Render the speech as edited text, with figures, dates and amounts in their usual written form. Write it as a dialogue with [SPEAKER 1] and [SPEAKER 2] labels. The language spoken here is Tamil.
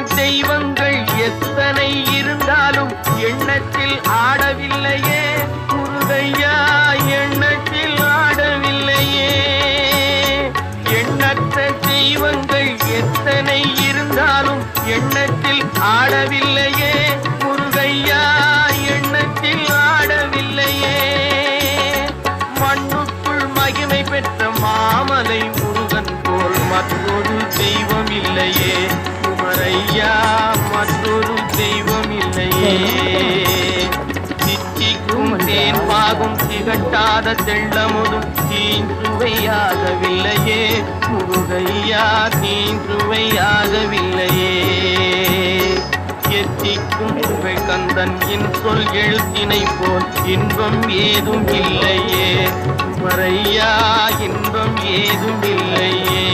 [SPEAKER 1] தெய்வங்கள் எத்தனை இருந்தாலும் எண்ணத்தில் ஆடவில்லையே முருகையா, எண்ணத்தில் ஆடவில்லையே. எண்ணற்ற தெய்வங்கள் எத்தனை இருந்தாலும் எண்ணத்தில் ஆடவில்லையே முருகையா, எண்ணத்தில் ஆடவில்லையே. மண்ணுக்குள் மகிமை பெற்ற மாமலை முருகன் போல் மற்றொரு தெய்வம் இல்லையே குமரையா, மற்றொரு தெய்வம் இல்லையே. சித்திக்கும் தேன் பாகும் திகட்டாத தெள்ளமுதும் தீன்றுவையாகவில்லையே முருகையா, தீன்றுவையாகவில்லையே. எத்திக்கும் புகழ் கந்தன் என் சொல் எழுத்தினை போல் இன்பம் ஏதும் இல்லையே குமரையா, இன்பம் ஏதும் இல்லையே.